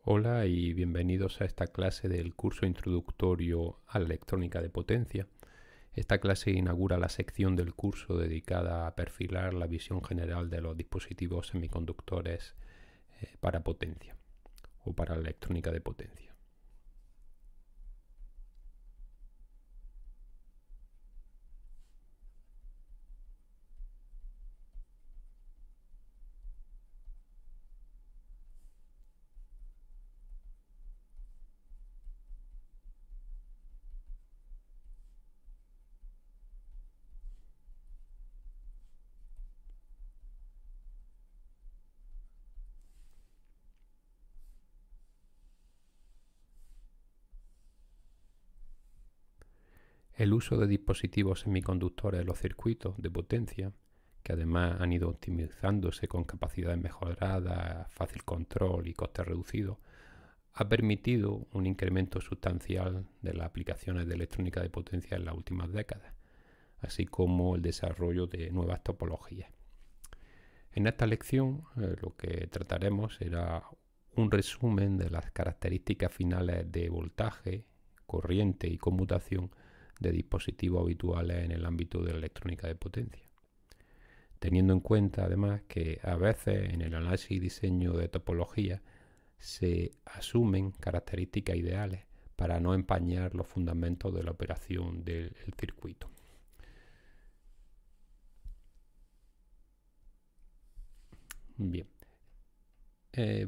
Hola y bienvenidos a esta clase del curso introductorio a la electrónica de potencia. Esta clase inaugura la sección del curso dedicada a perfilar la visión general de los dispositivos semiconductores para potencia o para la electrónica de potencia. El uso de dispositivos semiconductores en los circuitos de potencia, que además han ido optimizándose con capacidades mejoradas, fácil control y costes reducidos, ha permitido un incremento sustancial de las aplicaciones de electrónica de potencia en las últimas décadas, así como el desarrollo de nuevas topologías. En esta lección lo que trataremos será un resumen de las características finales de voltaje, corriente y conmutación de dispositivos habituales en el ámbito de la electrónica de potencia, teniendo en cuenta además que a veces en el análisis y diseño de topologías se asumen características ideales para no empañar los fundamentos de la operación del circuito. Bien,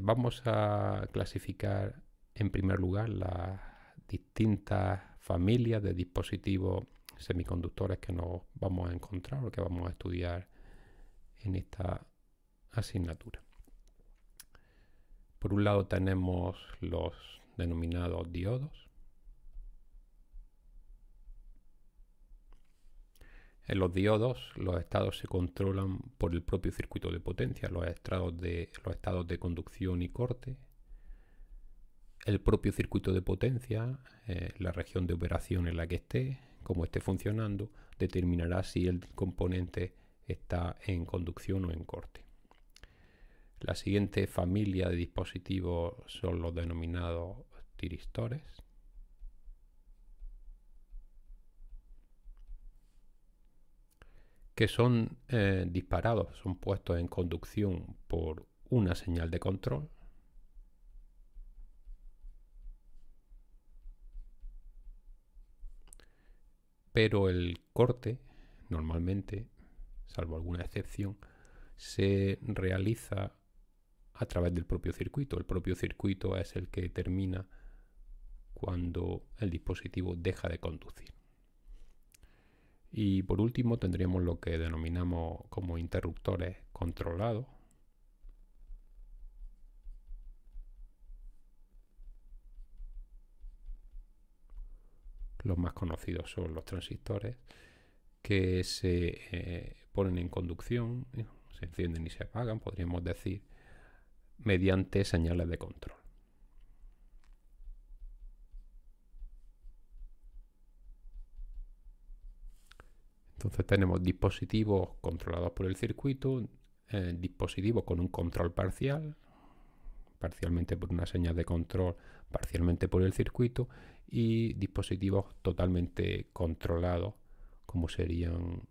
vamos a clasificar en primer lugar las distintas familias de dispositivos semiconductores que nos vamos a encontrar o que vamos a estudiar en esta asignatura. Por un lado tenemos los denominados diodos. En los diodos los estados se controlan por el propio circuito de potencia, los estados de conducción y corte. El propio circuito de potencia, la región de operación en la que esté, cómo esté funcionando, determinará si el componente está en conducción o en corte. La siguiente familia de dispositivos son los denominados tiristores. Que son disparados, son puestos en conducción por una señal de control. Pero el corte, normalmente, salvo alguna excepción, se realiza a través del propio circuito. El propio circuito es el que determina cuando el dispositivo deja de conducir. Y por último tendríamos lo que denominamos como interruptores controlados. Los más conocidos son los transistores, que se ponen en conducción, se encienden y se apagan, podríamos decir, mediante señales de control. Entonces tenemos dispositivos controlados por el circuito, dispositivos con un control parcial, parcialmente por una señal de control, parcialmente por el circuito, y dispositivos totalmente controlados, como serían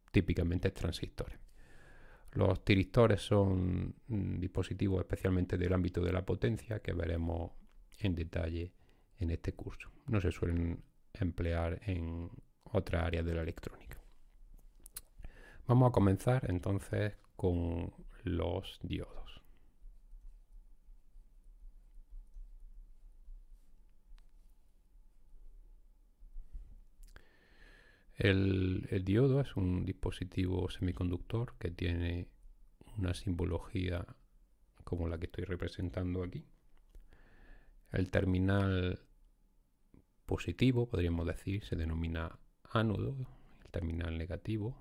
típicamente transistores. Los tiristores son dispositivos especialmente del ámbito de la potencia que veremos en detalle en este curso. No se suelen emplear en otras áreas de la electrónica. Vamos a comenzar entonces con los diodos. El diodo es un dispositivo semiconductor que tiene una simbología como la que estoy representando aquí. El terminal positivo, podríamos decir, se denomina ánodo, el terminal negativo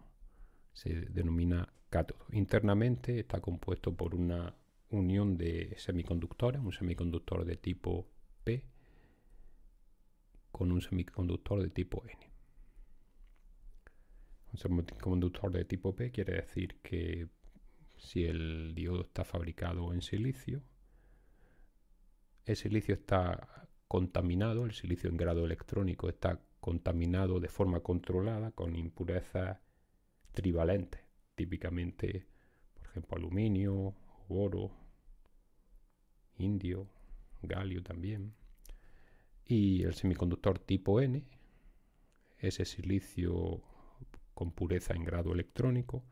se denomina cátodo. Internamente está compuesto por una unión de semiconductores, un semiconductor de tipo P con un semiconductor de tipo N. Un semiconductor de tipo P quiere decir que si el diodo está fabricado en silicio, el silicio está contaminado, el silicio en grado electrónico está contaminado de forma controlada con impurezas trivalentes, típicamente, por ejemplo, aluminio, oro, indio, galio también. Y el semiconductor tipo N, ese silicio con pureza en grado electrónico,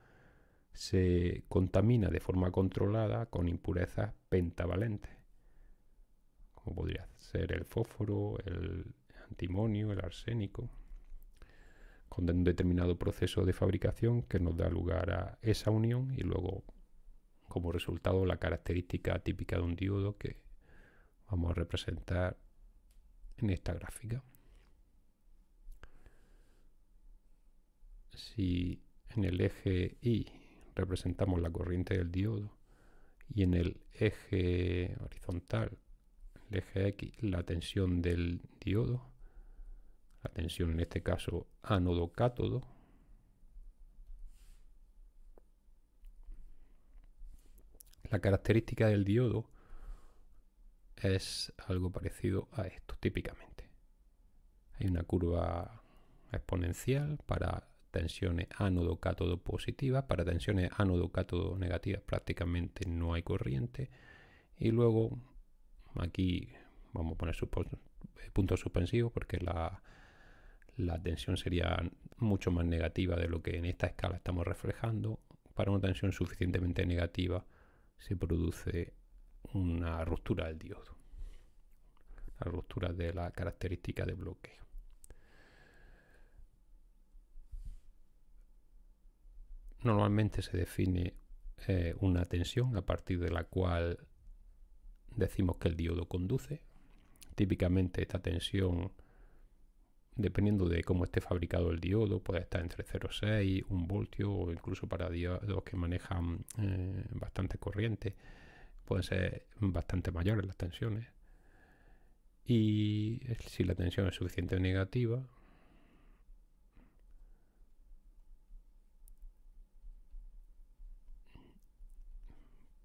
se contamina de forma controlada con impurezas pentavalentes, como podría ser el fósforo, el antimonio, el arsénico, con un determinado proceso de fabricación que nos da lugar a esa unión y luego como resultado la característica típica de un diodo que vamos a representar en esta gráfica. Si en el eje Y representamos la corriente del diodo y en el eje horizontal, el eje X, la tensión del diodo, la tensión en este caso ánodo-cátodo, la característica del diodo es algo parecido a esto, típicamente. Hay una curva exponencial para tensiones ánodo-cátodo positivas, para tensiones ánodo-cátodo negativas prácticamente no hay corriente, y luego aquí vamos a poner puntos suspensivos porque la tensión sería mucho más negativa de lo que en esta escala estamos reflejando. Para una tensión suficientemente negativa se produce una ruptura del diodo, la ruptura de la característica de bloqueo. Normalmente se define una tensión a partir de la cual decimos que el diodo conduce. Típicamente esta tensión, dependiendo de cómo esté fabricado el diodo, puede estar entre 0,6, 1 voltio o incluso para diodos que manejan bastante corriente, pueden ser bastante mayores las tensiones. Y si la tensión es suficientemente negativa,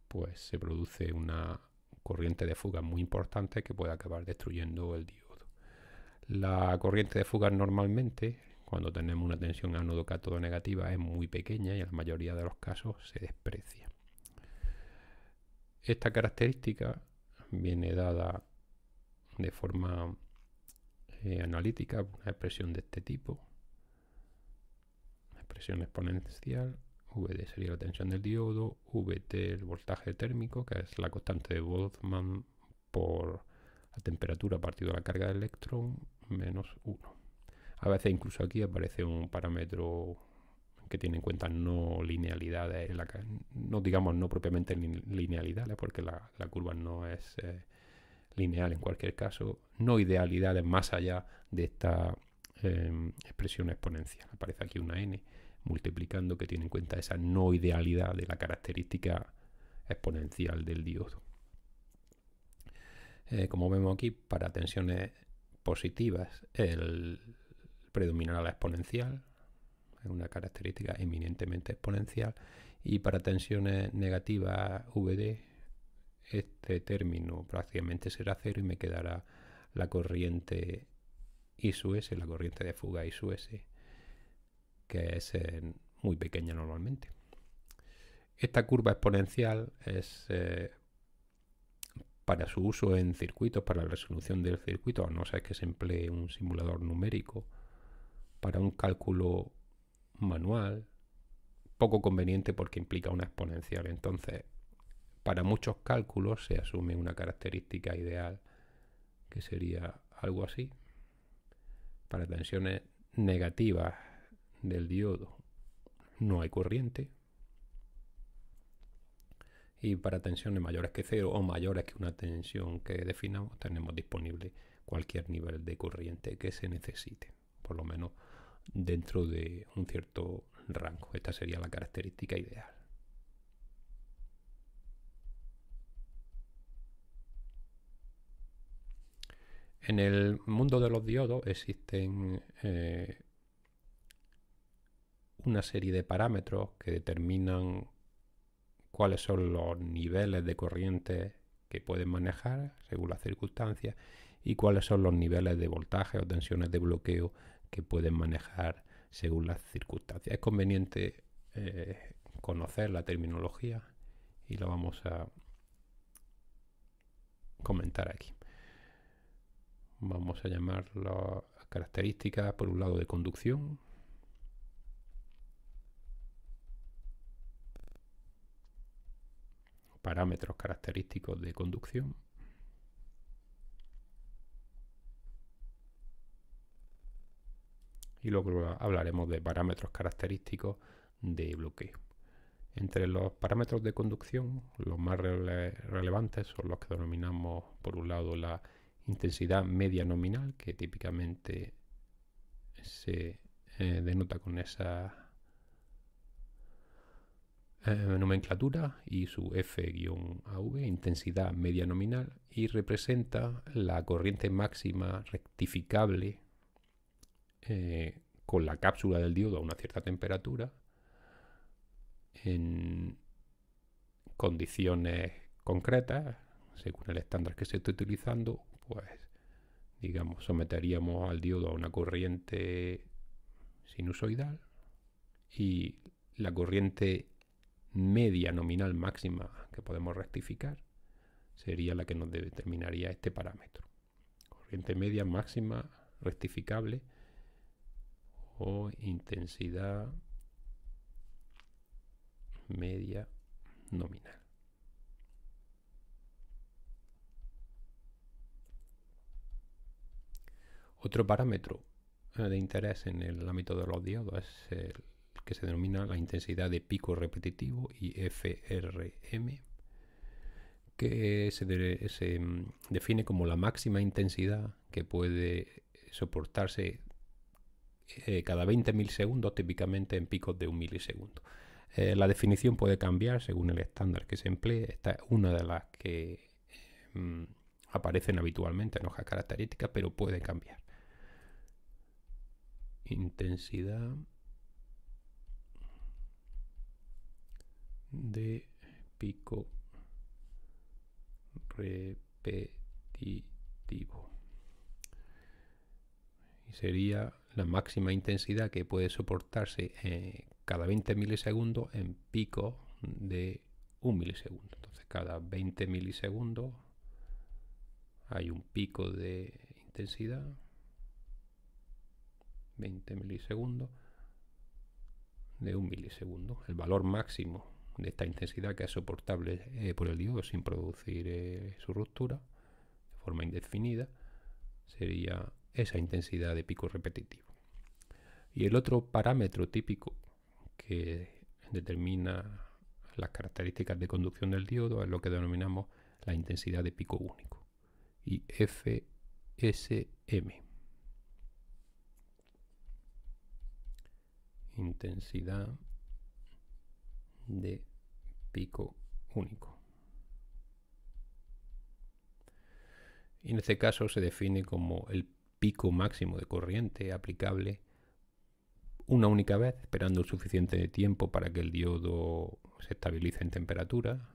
pues se produce una corriente de fuga muy importante que puede acabar destruyendo el diodo. La corriente de fuga normalmente, cuando tenemos una tensión ánodo-cátodo negativa, es muy pequeña y en la mayoría de los casos se desprecia. Esta característica viene dada de forma analítica, una expresión de este tipo, una expresión exponencial. Vd sería la tensión del diodo, Vt el voltaje térmico, que es la constante de Boltzmann por la temperatura partido de la carga del electrón, menos 1. A veces incluso aquí aparece un parámetro que tiene en cuenta no linealidades, no propiamente linealidades, porque la curva no es lineal en cualquier caso, no idealidades más allá de esta expresión exponencial. Aparece aquí una n multiplicando que tiene en cuenta esa no idealidad de la característica exponencial del diodo. Como vemos aquí, para tensiones positivas predominará la exponencial, es una característica eminentemente exponencial, y para tensiones negativas Vd, este término prácticamente será cero y me quedará la corriente I sub S, la corriente de fuga I sub S, que es muy pequeña normalmente. Esta curva exponencial es para su uso en circuitos, para la resolución del circuito, a no ser que se emplee un simulador numérico, para un cálculo manual, poco conveniente porque implica una exponencial. Entonces, para muchos cálculos se asume una característica ideal que sería algo así. Para tensiones negativas del diodo no hay corriente, y para tensiones mayores que 0 o mayores que una tensión que definamos tenemos disponible cualquier nivel de corriente que se necesite, por lo menos dentro de un cierto rango. Esta sería la característica ideal. En el mundo de los diodos existen una serie de parámetros que determinan cuáles son los niveles de corriente que pueden manejar según las circunstancias y cuáles son los niveles de voltaje o tensiones de bloqueo que pueden manejar según las circunstancias. Es conveniente conocer la terminología y lo vamos a comentar aquí. Vamos a llamar las características por un lado de conducción, parámetros característicos de conducción, y luego hablaremos de parámetros característicos de bloqueo. Entre los parámetros de conducción, los más relevantes son los que denominamos por un lado la intensidad media nominal, que típicamente se denota con esa nomenclatura, y su F-AV, intensidad media nominal, y representa la corriente máxima rectificable con la cápsula del diodo a una cierta temperatura en condiciones concretas, según el estándar que se esté utilizando. Pues digamos, someteríamos al diodo a una corriente sinusoidal y la corriente media nominal máxima que podemos rectificar sería la que nos determinaría este parámetro. Corriente media máxima rectificable o intensidad media nominal. Otro parámetro de interés en el ámbito de los diodos es el que se denomina la intensidad de pico repetitivo, y FRM, que se define como la máxima intensidad que puede soportarse cada 20 milisegundos, típicamente en picos de 1 milisegundo. La definición puede cambiar según el estándar que se emplee. Esta es una de las que aparecen habitualmente en hojas características, pero puede cambiar. Intensidad de pico repetitivo, y sería la máxima intensidad que puede soportarse cada 20 milisegundos en picos de 1 milisegundo. Entonces, cada 20 milisegundos hay un pico de intensidad, 20 milisegundos de 1 milisegundo. El valor máximo de esta intensidad, que es soportable por el diodo sin producir su ruptura de forma indefinida, sería esa intensidad de pico repetitivo. Y el otro parámetro típico que determina las características de conducción del diodo es lo que denominamos la intensidad de pico único, y FSM, intensidad de pico único. Y en este caso se define como el pico máximo de corriente aplicable una única vez, esperando el suficiente tiempo para que el diodo se estabilice en temperatura,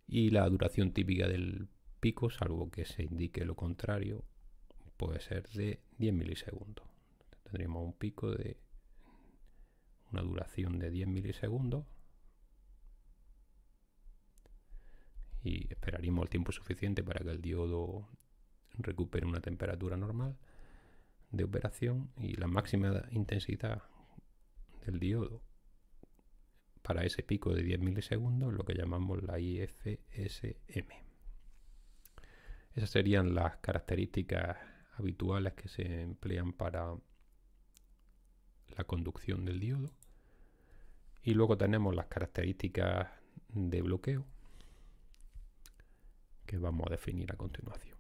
y la duración típica del pico, salvo que se indique lo contrario, puede ser de 10 milisegundos. Tendríamos un pico de una duración de 10 milisegundos y esperaríamos el tiempo suficiente para que el diodo recupere una temperatura normal de operación, y la máxima intensidad del diodo para ese pico de 10 milisegundos lo que llamamos la IFSM. Esas serían las características habituales que se emplean para la conducción del diodo. Y luego tenemos las características de bloqueo, que vamos a definir a continuación.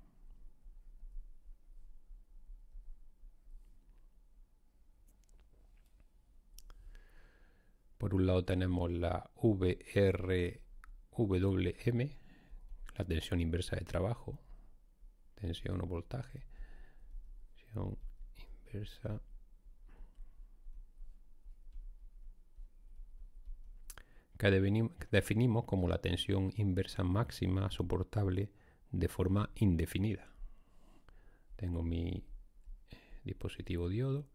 Por un lado tenemos la VRWM, la tensión inversa de trabajo, tensión o voltaje, tensión inversa que definimos como la tensión inversa máxima soportable de forma indefinida. Tengo mi dispositivo diodo,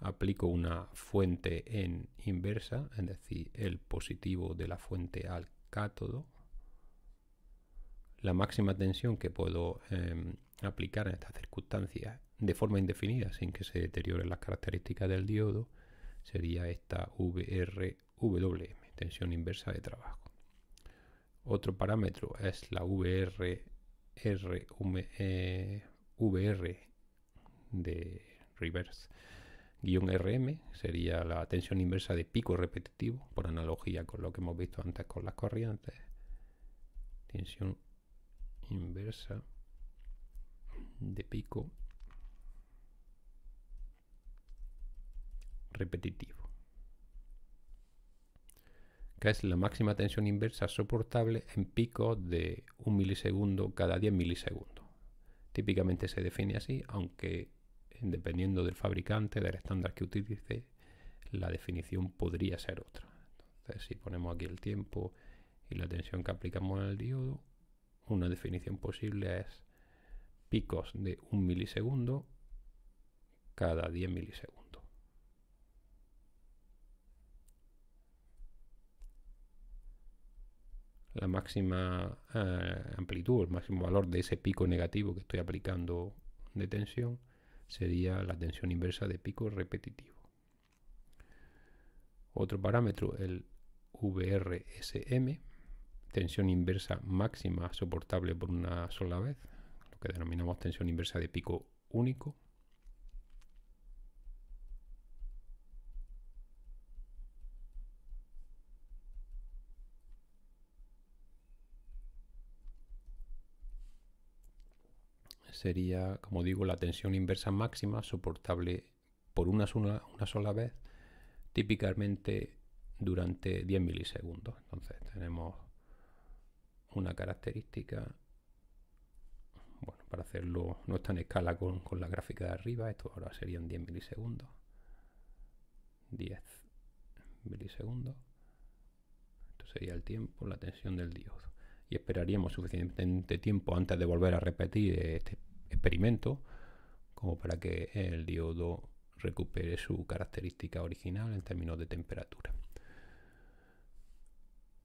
aplico una fuente en inversa, es decir, el positivo de la fuente al cátodo. La máxima tensión que puedo aplicar en estas circunstancias de forma indefinida sin que se deterioren las características del diodo sería esta VRWM, tensión inversa de trabajo. Otro parámetro es la VR de reverse -RM, sería la tensión inversa de pico repetitivo, por analogía con lo que hemos visto antes con las corrientes. Tensión inversa de pico repetitivo, que es la máxima tensión inversa soportable en picos de 1 milisegundo cada 10 milisegundos. Típicamente se define así, aunque dependiendo del fabricante, del estándar que utilice, la definición podría ser otra. Entonces, si ponemos aquí el tiempo y la tensión que aplicamos en el diodo, una definición posible es picos de 1 milisegundo cada 10 milisegundos. La máxima amplitud, el máximo valor de ese pico negativo que estoy aplicando de tensión sería la tensión inversa de pico repetitivo. Otro parámetro, el VRSM, tensión inversa máxima soportable por una sola vez, lo que denominamos tensión inversa de pico único. Sería, como digo, la tensión inversa máxima soportable por una sola vez, típicamente durante 10 milisegundos. Entonces tenemos una característica, bueno, para hacerlo no está en escala con la gráfica de arriba, esto ahora serían 10 milisegundos. 10 milisegundos. Esto sería el tiempo, la tensión del diodo. Y esperaríamos suficiente tiempo antes de volver a repetir este experimento como para que el diodo recupere su característica original en términos de temperatura.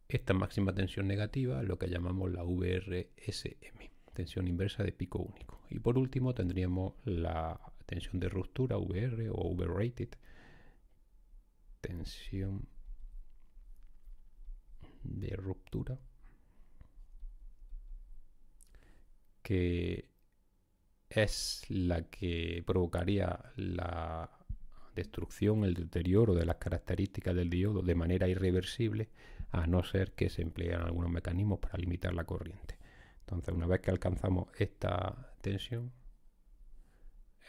Esta máxima tensión negativa es lo que llamamos la VRSM, tensión inversa de pico único. Y por último tendríamos la tensión de ruptura, VR o overrated, tensión de ruptura, que es la que provocaría la destrucción, el deterioro de las características del diodo de manera irreversible, a no ser que se empleen algunos mecanismos para limitar la corriente. Entonces, una vez que alcanzamos esta tensión,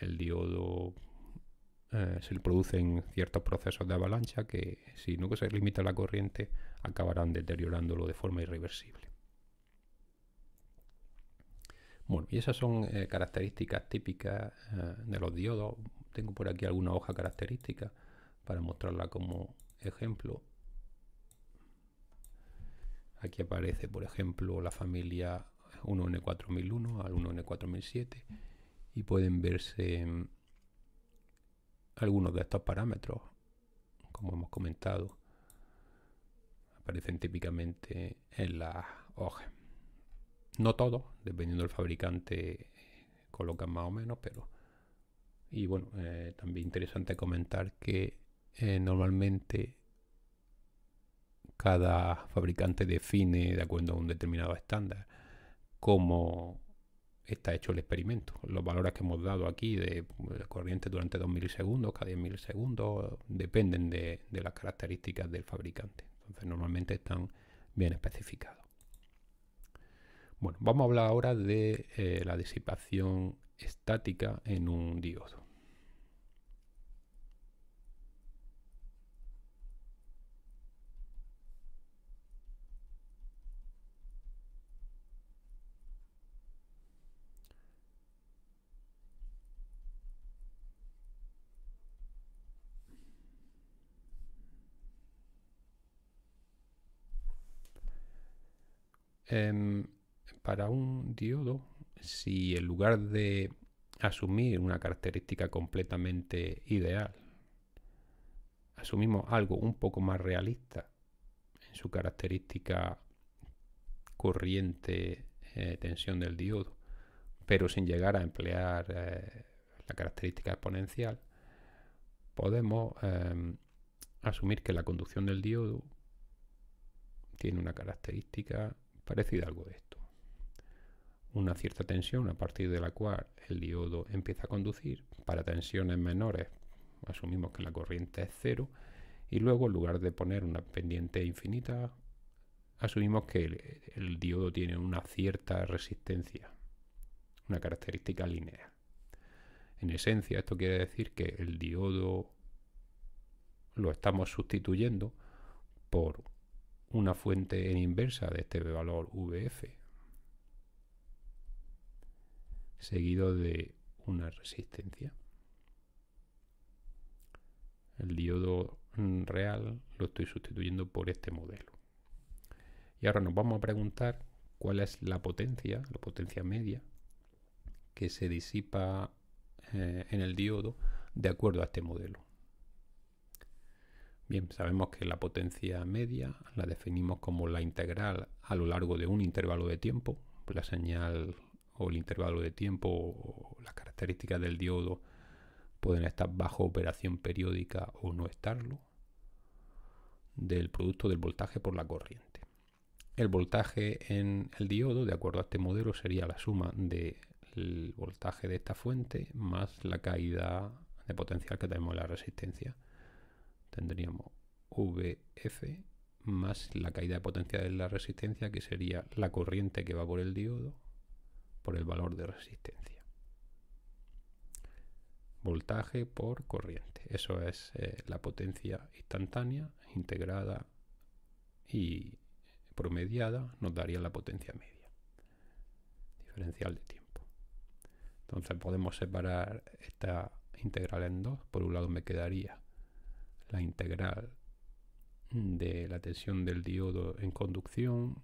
el diodo se le producen ciertos procesos de avalancha que, si no se limita la corriente, acabarán deteriorándolo de forma irreversible. Bueno, y esas son características típicas de los diodos. Tengo por aquí alguna hoja característica para mostrarla como ejemplo. Aquí aparece, por ejemplo, la familia 1N4001 al 1N4007 y pueden verse algunos de estos parámetros, como hemos comentado, aparecen típicamente en las hojas. No todos, dependiendo del fabricante, colocan más o menos, pero... Y bueno, también interesante comentar que normalmente cada fabricante define, de acuerdo a un determinado estándar, cómo está hecho el experimento. Los valores que hemos dado aquí de corriente durante 2 milisegundos, cada 10 milisegundos, dependen de las características del fabricante. Entonces normalmente están bien especificados. Bueno, vamos a hablar ahora de la disipación estática en un diodo. Em, para un diodo, si en lugar de asumir una característica completamente ideal, asumimos algo un poco más realista en su característica corriente, tensión del diodo, pero sin llegar a emplear la característica exponencial, podemos asumir que la conducción del diodo tiene una característica parecida a algo de esto. Una cierta tensión a partir de la cual el diodo empieza a conducir. Para tensiones menores asumimos que la corriente es cero, y luego en lugar de poner una pendiente infinita, asumimos que el diodo tiene una cierta resistencia, una característica lineal. En esencia, esto quiere decir que el diodo lo estamos sustituyendo por una fuente en inversa de este valor VF, seguido de una resistencia. El diodo real lo estoy sustituyendo por este modelo. Y ahora nos vamos a preguntar cuál es la potencia media, que se disipa en el diodo de acuerdo a este modelo. Bien, sabemos que la potencia media la definimos como la integral a lo largo de un intervalo de tiempo. La señal o el intervalo de tiempo o las características del diodo pueden estar bajo operación periódica o no estarlo, del producto del voltaje por la corriente. El voltaje en el diodo, de acuerdo a este modelo, sería la suma del voltaje de esta fuente más la caída de potencial que tenemos en la resistencia. Tendríamos VF más la caída de potencial en la resistencia, que sería la corriente que va por el diodo por el valor de resistencia. Voltaje por corriente. Eso es la potencia instantánea integrada y promediada, nos daría la potencia media, diferencial de tiempo. Entonces podemos separar esta integral en dos. Por un lado me quedaría la integral de la tensión del diodo en conducción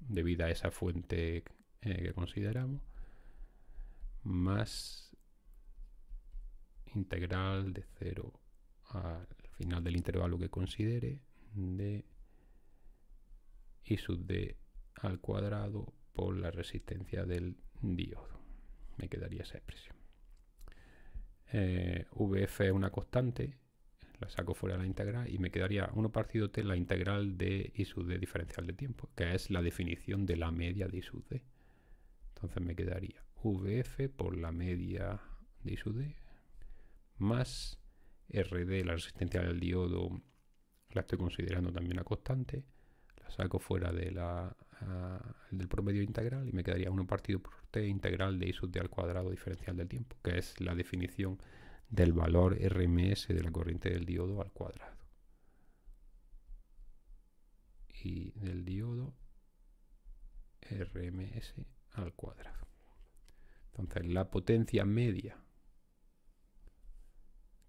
debida a esa fuente que consideramos, más integral de 0 al final del intervalo que considere de I sub d al cuadrado por la resistencia del diodo. Me quedaría esa expresión. VF es una constante, la saco fuera de la integral y me quedaría 1 partido t la integral de I sub d diferencial de tiempo, que es la definición de la media de I sub d. Entonces me quedaría VF por la media de I sub d más RD, la resistencia del diodo, la estoy considerando también una constante, la saco fuera de del promedio integral y me quedaría 1 partido por t integral de I sub d al cuadrado diferencial del tiempo, que es la definición del valor RMS de la corriente del diodo al cuadrado. Y del diodo RMS al cuadrado. Entonces la potencia media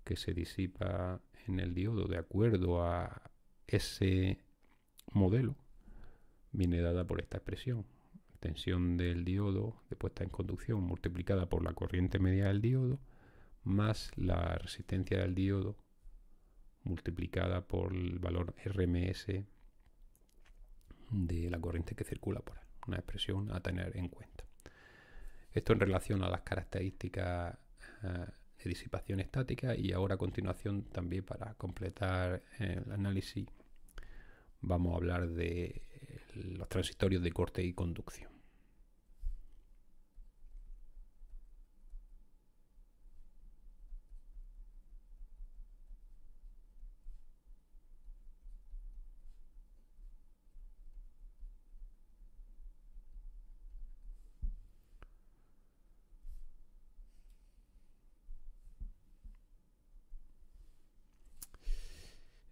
que se disipa en el diodo de acuerdo a ese modelo viene dada por esta expresión. Tensión del diodo de puesta en conducción multiplicada por la corriente media del diodo más la resistencia del diodo multiplicada por el valor RMS de la corriente que circula por él. Una expresión a tener en cuenta. Esto en relación a las características de disipación estática, y ahora a continuación, también para completar el análisis, vamos a hablar de los transitorios de corte y conducción.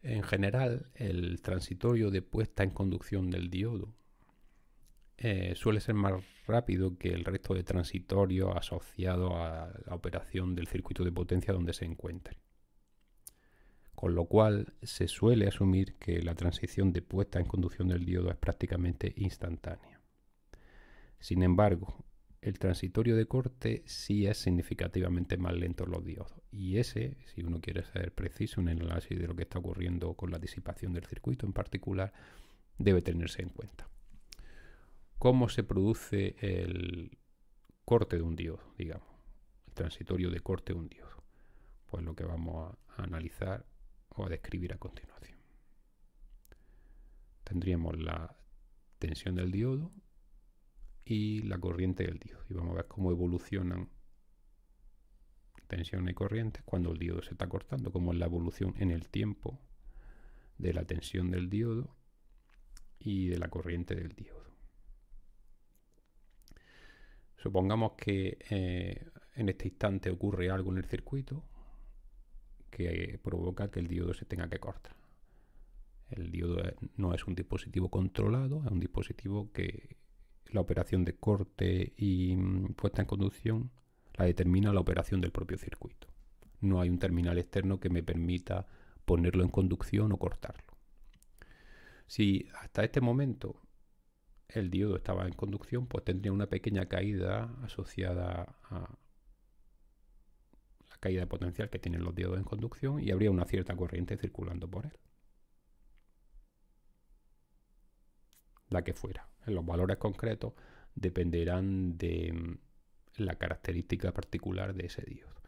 En general, el transitorio de puesta en conducción del diodo suele ser más rápido que el resto de transitorios asociados a la operación del circuito de potencia donde se encuentre. con lo cual se suele asumir que la transición de puesta en conducción del diodo es prácticamente instantánea. Sin embargo, el transitorio de corte sí es significativamente más lento en los diodos, y ese, si uno quiere ser preciso en el análisis de lo que está ocurriendo con la disipación del circuito en particular, debe tenerse en cuenta. ¿Cómo se produce el corte de un diodo, digamos, el transitorio de corte de un diodo? Pues lo que vamos a analizar o a describir a continuación. Tendríamos la tensión del diodo y la corriente del diodo, y vamos a ver cómo evolucionan tensión y corriente cuando el diodo se está cortando, cómo es la evolución en el tiempo de la tensión del diodo y de la corriente del diodo. Supongamos que en este instante ocurre algo en el circuito que provoca que el diodo se tenga que cortar. El diodo no es un dispositivo controlado, es un dispositivo que la operación de corte y puesta en conducción la determina la operación del propio circuito. No hay un terminal externo que me permita ponerlo en conducción o cortarlo. Si hasta este momento el diodo estaba en conducción, pues tendría una pequeña caída asociada a la caída de potencial que tienen los diodos en conducción, y habría una cierta corriente circulando por él, la que fuera. En los valores concretos dependerán de la característica particular de ese diodo.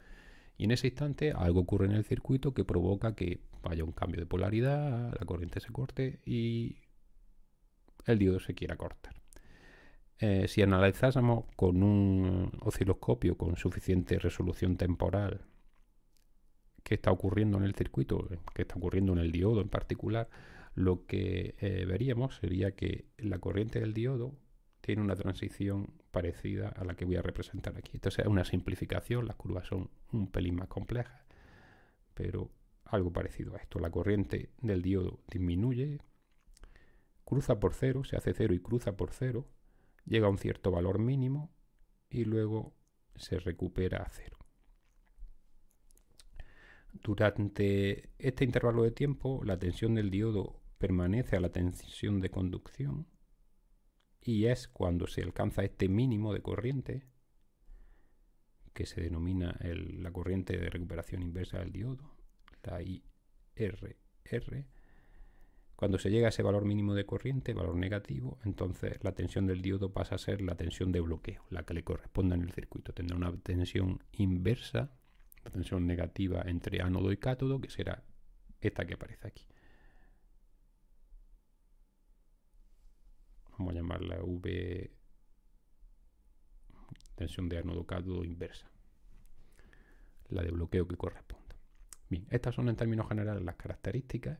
Y en ese instante algo ocurre en el circuito que provoca que haya un cambio de polaridad, la corriente se corte y el diodo se quiera cortar. Si analizásemos con un osciloscopio con suficiente resolución temporal qué está ocurriendo en el circuito, qué está ocurriendo en el diodo en particular, lo que veríamos sería que la corriente del diodo tiene una transición parecida a la que voy a representar aquí. Entonces es una simplificación, las curvas son un pelín más complejas, pero algo parecido a esto. La corriente del diodo disminuye, cruza por cero, se hace cero y cruza por cero, llega a un cierto valor mínimo y luego se recupera a cero. Durante este intervalo de tiempo, la tensión del diodo permanece a la tensión de conducción, y es cuando se alcanza este mínimo de corriente, que se denomina la corriente de recuperación inversa del diodo, la IRR. Cuando se llega a ese valor mínimo de corriente, valor negativo, entonces la tensión del diodo pasa a ser la tensión de bloqueo, la que le corresponda en el circuito. Tendrá una tensión inversa, la tensión negativa entre ánodo y cátodo, que será esta que aparece aquí. Vamos a llamarla V, tensión de ánodo cátodo inversa, la de bloqueo que corresponda. Bien, estas son en términos generales las características.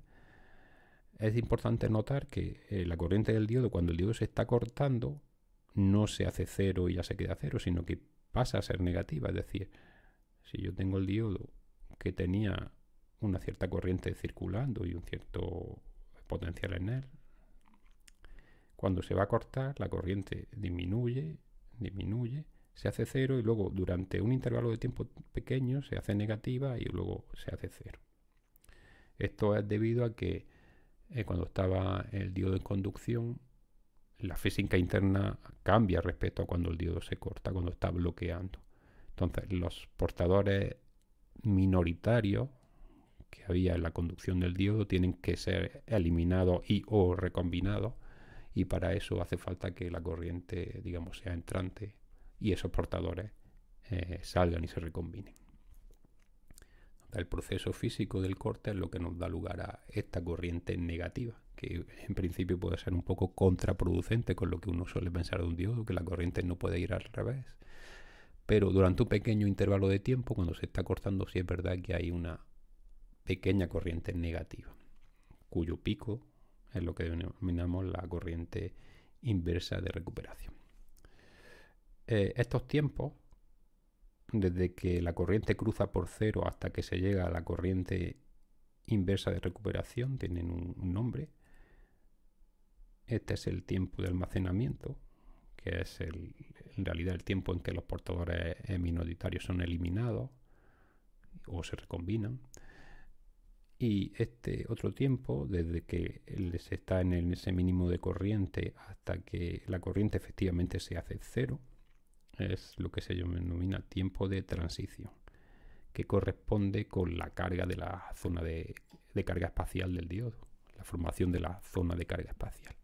Es importante notar que la corriente del diodo, cuando el diodo se está cortando, no se hace cero y ya se queda cero, sino que pasa a ser negativa. Es decir, si yo tengo el diodo que tenía una cierta corriente circulando y un cierto potencial en él, cuando se va a cortar, la corriente disminuye, se hace cero y luego durante un intervalo de tiempo pequeño se hace negativa y luego se hace cero. Esto es debido a que cuando estaba el diodo en conducción, la física interna cambia respecto a cuando el diodo se corta, cuando está bloqueando. Entonces, los portadores minoritarios que había en la conducción del diodo tienen que ser eliminados y o recombinados, y para eso hace falta que la corriente, digamos, sea entrante y esos portadores salgan y se recombinen. El proceso físico del corte es lo que nos da lugar a esta corriente negativa, que en principio puede ser un poco contraproducente con lo que uno suele pensar de un diodo, que la corriente no puede ir al revés. Pero durante un pequeño intervalo de tiempo, cuando se está cortando, sí es verdad que hay una pequeña corriente negativa, cuyo pico es lo que denominamos la corriente inversa de recuperación. Estos tiempos, desde que la corriente cruza por cero hasta que se llega a la corriente inversa de recuperación, tienen un nombre. Este es el tiempo de almacenamiento, que es en realidad el tiempo en que los portadores minoritarios son eliminados o se recombinan. Y este otro tiempo, desde que se está en ese mínimo de corriente hasta que la corriente efectivamente se hace cero, es lo que se denomina tiempo de transición, que corresponde con la carga de la zona de carga espacial del diodo, la formación de la zona de carga espacial.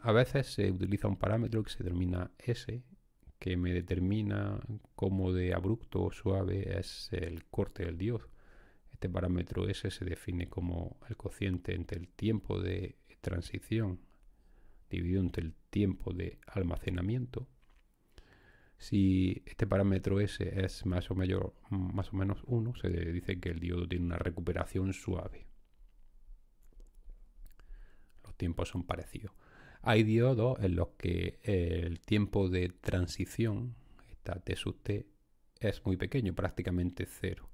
A veces se utiliza un parámetro que se denomina S, que me determina cómo de abrupto o suave es el corte del diodo. Este parámetro S se define como el cociente entre el tiempo de transición dividido entre el tiempo de almacenamiento. Si este parámetro S es más o menos 1, se dice que el diodo tiene una recuperación suave. Los tiempos son parecidos. Hay diodos en los que el tiempo de transición, esta T sub T, es muy pequeño, prácticamente cero.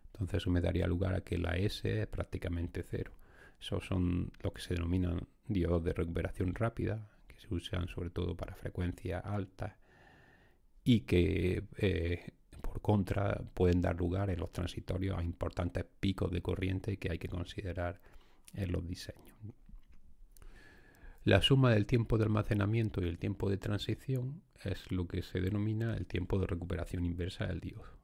Entonces eso me daría lugar a que la S es prácticamente cero. Esos son los que se denominan diodos de recuperación rápida, que se usan sobre todo para frecuencias altas y que por contra pueden dar lugar en los transitorios a importantes picos de corriente que hay que considerar en los diseños. La suma del tiempo de almacenamiento y el tiempo de transición es lo que se denomina el tiempo de recuperación inversa del diodo.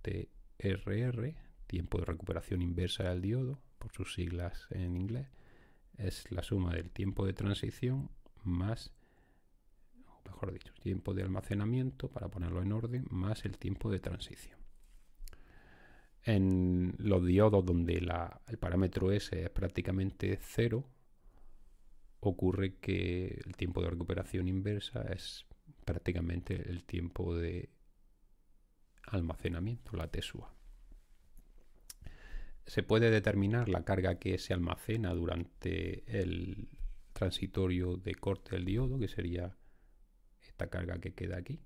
TRR, tiempo de recuperación inversa del diodo, por sus siglas en inglés, es la suma del tiempo de transición más, o mejor dicho, tiempo de almacenamiento, para ponerlo en orden, más el tiempo de transición. En los diodos donde el parámetro S es prácticamente cero, ocurre que el tiempo de recuperación inversa es prácticamente el tiempo de almacenamiento, la T sub A. Se puede determinar la carga que se almacena durante el transitorio de corte del diodo, que sería esta carga que queda aquí.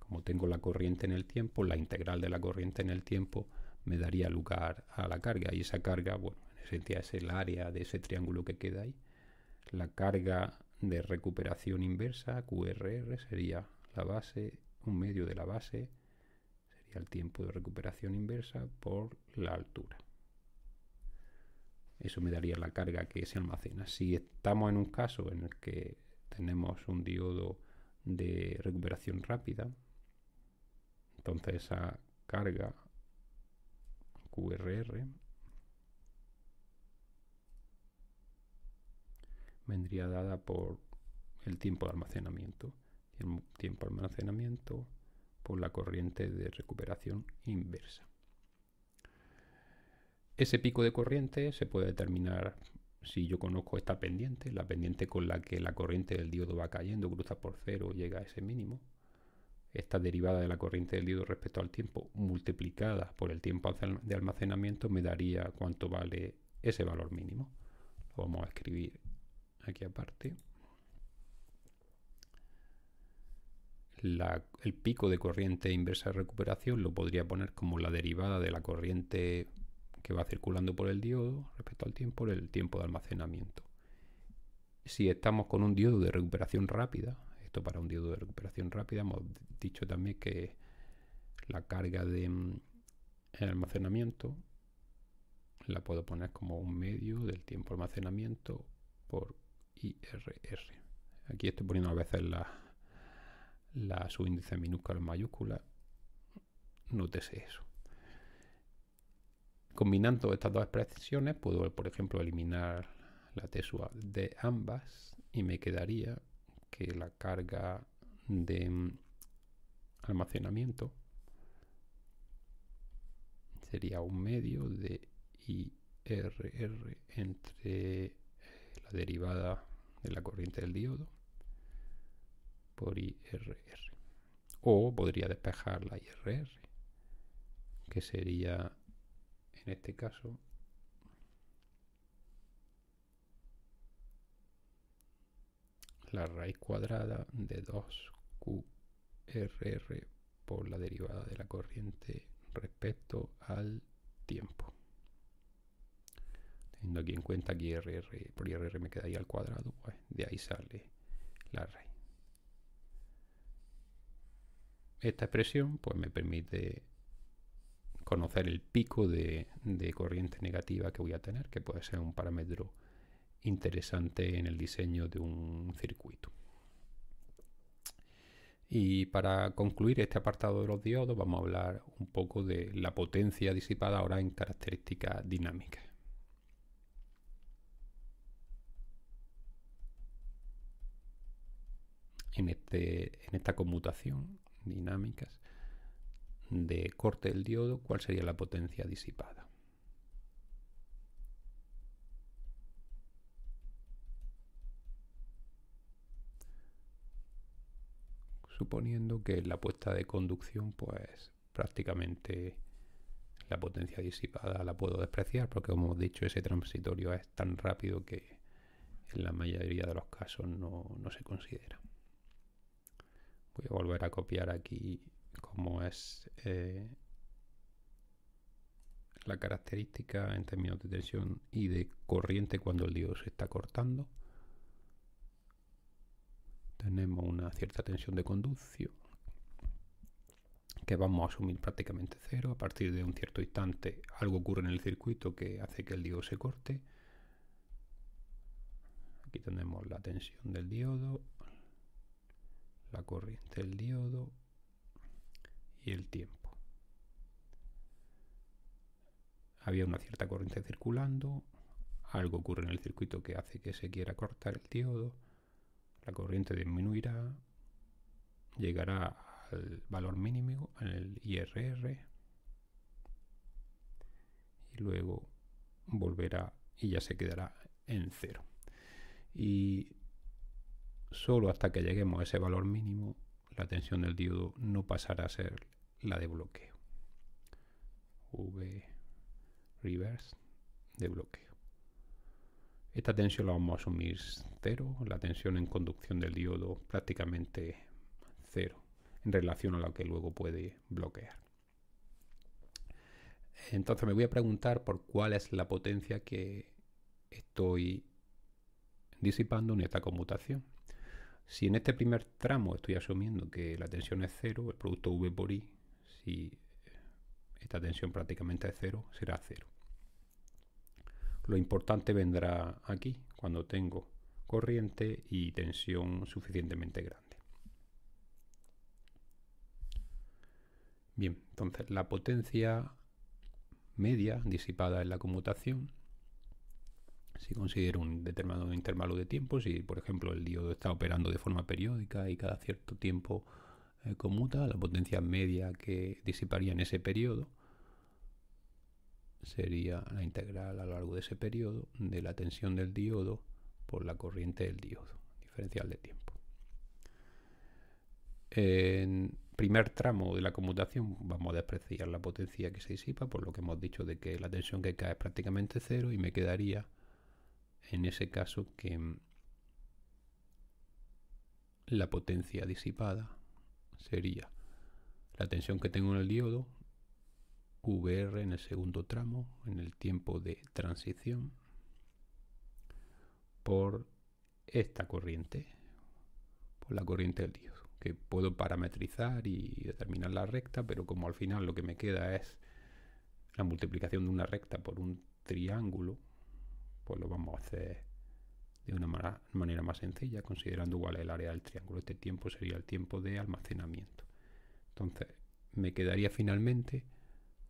Como tengo la corriente en el tiempo, la integral de la corriente en el tiempo me daría lugar a la carga, y esa carga, bueno, en esencia es el área de ese triángulo que queda ahí. La carga de recuperación inversa, QRR, sería la base, un medio de la base, sería el tiempo de recuperación inversa por la altura. Eso me daría la carga que se almacena. Si estamos en un caso en el que tenemos un diodo de recuperación rápida, entonces esa carga QRR vendría dada por el tiempo de almacenamiento. El tiempo de almacenamiento por la corriente de recuperación inversa. Ese pico de corriente se puede determinar si yo conozco esta pendiente, la pendiente con la que la corriente del diodo va cayendo, cruza por cero, llega a ese mínimo. Esta derivada de la corriente del diodo respecto al tiempo multiplicada por el tiempo de almacenamiento me daría cuánto vale ese valor mínimo. Lo vamos a escribir aquí aparte. El pico de corriente inversa de recuperación lo podría poner como la derivada de la corriente que va circulando por el diodo respecto al tiempo, por el tiempo de almacenamiento. Si estamos con un diodo de recuperación rápida, esto para un diodo de recuperación rápida, hemos dicho también que la carga de almacenamiento la puedo poner como un medio del tiempo de almacenamiento por IRR. Aquí estoy poniendo a veces la subíndice minúscula en mayúscula. Nótese eso. Combinando estas dos expresiones puedo, por ejemplo, eliminar la T sub A de ambas y me quedaría que la carga de almacenamiento sería un medio de IRR entre la derivada de la corriente del diodo por IRR. O podría despejar la IRR, que sería en este caso la raíz cuadrada de 2QRR por la derivada de la corriente respecto al tiempo. Teniendo aquí en cuenta que IRR por IRR me queda ahí al cuadrado, pues de ahí sale la raíz. Esta expresión pues me permite conocer el pico de corriente negativa que voy a tener, que puede ser un parámetro interesante en el diseño de un circuito. Y para concluir este apartado de los diodos, vamos a hablar un poco de la potencia disipada ahora en características dinámicas. En esta conmutación dinámicas de corte del diodo, ¿cuál sería la potencia disipada? Suponiendo que la puesta de conducción, pues prácticamente la potencia disipada la puedo despreciar, porque como hemos dicho, ese transitorio es tan rápido que en la mayoría de los casos no se considera. Voy a volver a copiar aquí cómo es la característica en términos de tensión y de corriente cuando el diodo se está cortando. Tenemos una cierta tensión de conducción que vamos a asumir prácticamente cero. A partir de un cierto instante algo ocurre en el circuito que hace que el diodo se corte. Aquí tenemos la tensión del diodo, la corriente del diodo y el tiempo. Había una cierta corriente circulando, algo ocurre en el circuito que hace que se quiera cortar el diodo, la corriente disminuirá, llegará al valor mínimo en el IRR y luego volverá y ya se quedará en cero. Y solo hasta que lleguemos a ese valor mínimo, la tensión del diodo no pasará a ser la de bloqueo. V reverse de bloqueo. Esta tensión la vamos a asumir cero, la tensión en conducción del diodo prácticamente cero en relación a lo que luego puede bloquear. Entonces me voy a preguntar por cuál es la potencia que estoy disipando en esta conmutación. Si en este primer tramo estoy asumiendo que la tensión es cero, el producto V por I, si esta tensión prácticamente es cero, será cero. Lo importante vendrá aquí, cuando tengo corriente y tensión suficientemente grande. Bien, entonces la potencia media disipada en la conmutación, si considero un determinado intervalo de tiempo, si por ejemplo el diodo está operando de forma periódica y cada cierto tiempo conmuta, la potencia media que disiparía en ese periodo sería la integral a lo largo de ese periodo de la tensión del diodo por la corriente del diodo, diferencial de tiempo. En primer tramo de la conmutación vamos a despreciar la potencia que se disipa, por lo que hemos dicho de que la tensión que cae es prácticamente cero, y me quedaría en ese caso que la potencia disipada sería la tensión que tengo en el diodo, VR en el segundo tramo, en el tiempo de transición, por esta corriente, por la corriente del diodo, que puedo parametrizar y determinar la recta, pero como al final lo que me queda es la multiplicación de una recta por un triángulo, pues lo vamos a hacer de una manera más sencilla, considerando igual el área del triángulo. Este tiempo sería el tiempo de almacenamiento. Entonces me quedaría finalmente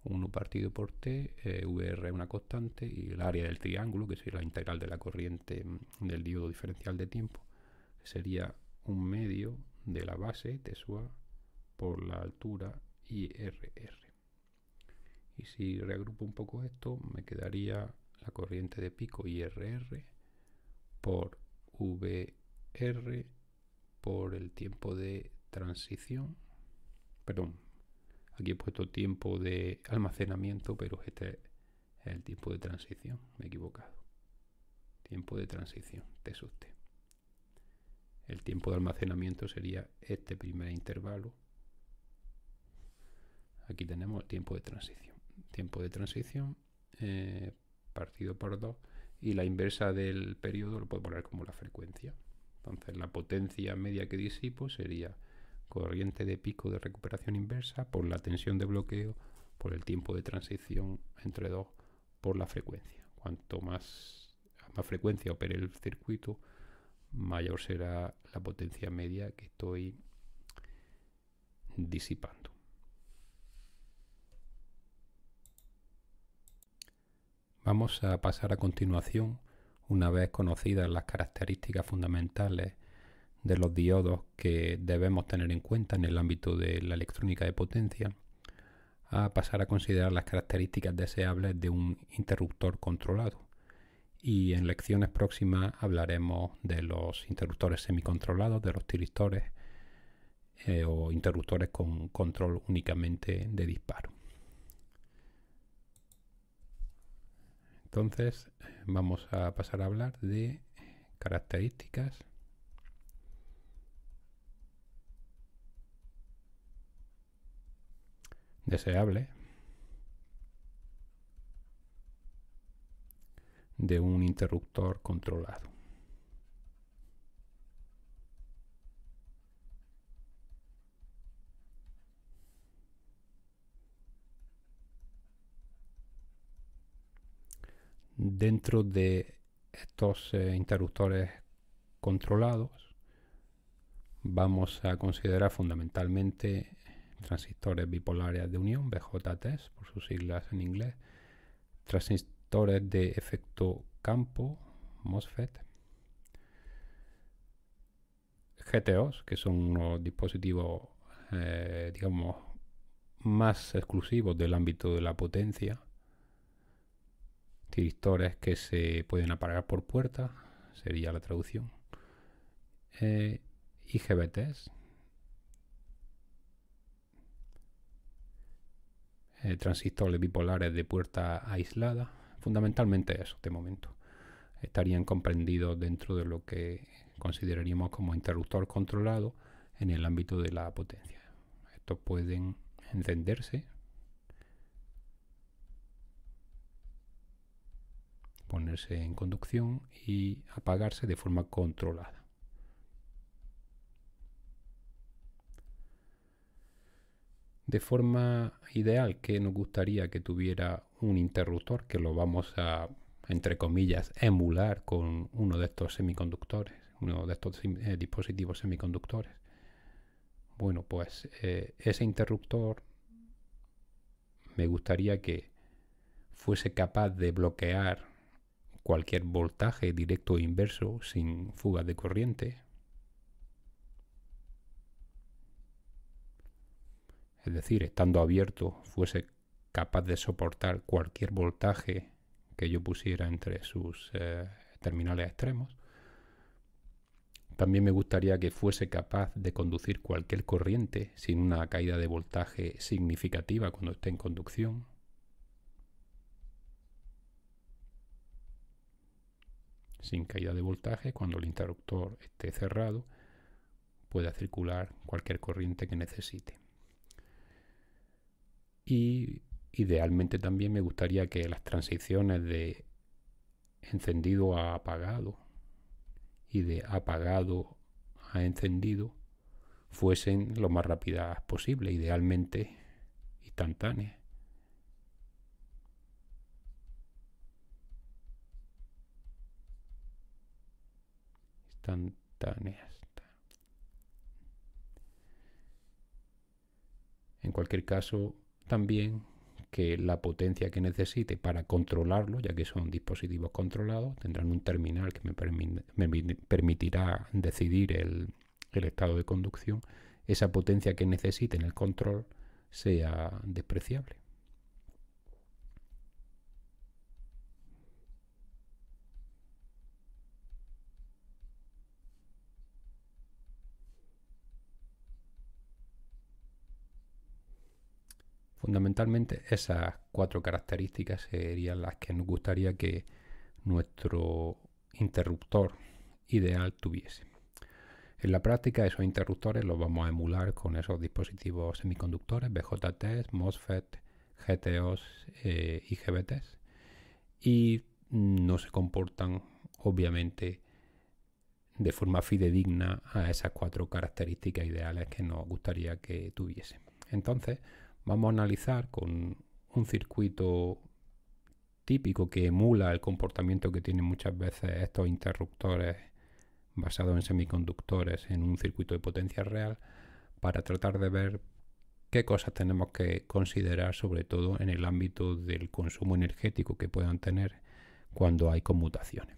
1 partido por t, VR es una constante, y el área del triángulo, que sería la integral de la corriente del diodo diferencial de tiempo, que sería 1/2 de la base T sub A por la altura IRR. Y si reagrupo un poco esto, me quedaría la corriente de pico IRR por VR por el tiempo de transición, perdón, aquí he puesto tiempo de almacenamiento, pero este es el tiempo de transición, me he equivocado. Tiempo de transición, T sub T. El tiempo de almacenamiento sería este primer intervalo. Aquí tenemos el tiempo de transición. Tiempo de transición partido por 2, y la inversa del periodo lo puedo poner como la frecuencia. Entonces la potencia media que disipo sería corriente de pico de recuperación inversa por la tensión de bloqueo por el tiempo de transición entre dos, por la frecuencia. Cuanto más frecuencia opere el circuito, mayor será la potencia media que estoy disipando. Vamos a pasar a continuación, una vez conocidas las características fundamentales de los diodos que debemos tener en cuenta en el ámbito de la electrónica de potencia, a pasar a considerar las características deseables de un interruptor controlado. Y en lecciones próximas hablaremos de los interruptores semicontrolados, de los tiristores o interruptores con control únicamente de disparo. Entonces vamos a pasar a hablar de características deseables de un interruptor controlado. Dentro de estos interruptores controlados vamos a considerar fundamentalmente transistores bipolares de unión, BJTs por sus siglas en inglés, transistores de efecto campo, MOSFET, GTOs, que son unos dispositivos digamos más exclusivos del ámbito de la potencia, tiristores que se pueden apagar por puerta, sería la traducción, IGBTs, transistores bipolares de puerta aislada, fundamentalmente eso de momento. Estarían comprendidos dentro de lo que consideraríamos como interruptor controlado en el ámbito de la potencia. Estos pueden encenderse, ponerse en conducción y apagarse de forma controlada. De forma ideal, que nos gustaría que tuviera un interruptor, que lo vamos a, entre comillas, emular con uno de estos semiconductores, uno de estos dispositivos semiconductores. Bueno, pues ese interruptor me gustaría que fuese capaz de bloquear cualquier voltaje directo o inverso sin fugas de corriente. Es decir, estando abierto, fuese capaz de soportar cualquier voltaje que yo pusiera entre sus terminales extremos. También me gustaría que fuese capaz de conducir cualquier corriente sin una caída de voltaje significativa cuando esté en conducción. Sin caída de voltaje, cuando el interruptor esté cerrado, pueda circular cualquier corriente que necesite. Y idealmente también me gustaría que las transiciones de encendido a apagado y de apagado a encendido fuesen lo más rápidas posible, idealmente instantáneas. En cualquier caso, también que la potencia que necesite para controlarlo, ya que son dispositivos controlados, tendrán un terminal que me permitirá decidir el estado de conducción. Esa potencia que necesite en el control sea despreciable. Fundamentalmente esas 4 características serían las que nos gustaría que nuestro interruptor ideal tuviese. En la práctica esos interruptores los vamos a emular con esos dispositivos semiconductores, BJTs, MOSFET, GTOs, IGBTs, y no se comportan obviamente de forma fidedigna a esas 4 características ideales que nos gustaría que tuviese. Entonces vamos a analizar con un circuito típico que emula el comportamiento que tienen muchas veces estos interruptores basados en semiconductores en un circuito de potencia real, para tratar de ver qué cosas tenemos que considerar, sobre todo en el ámbito del consumo energético que puedan tener cuando hay conmutaciones.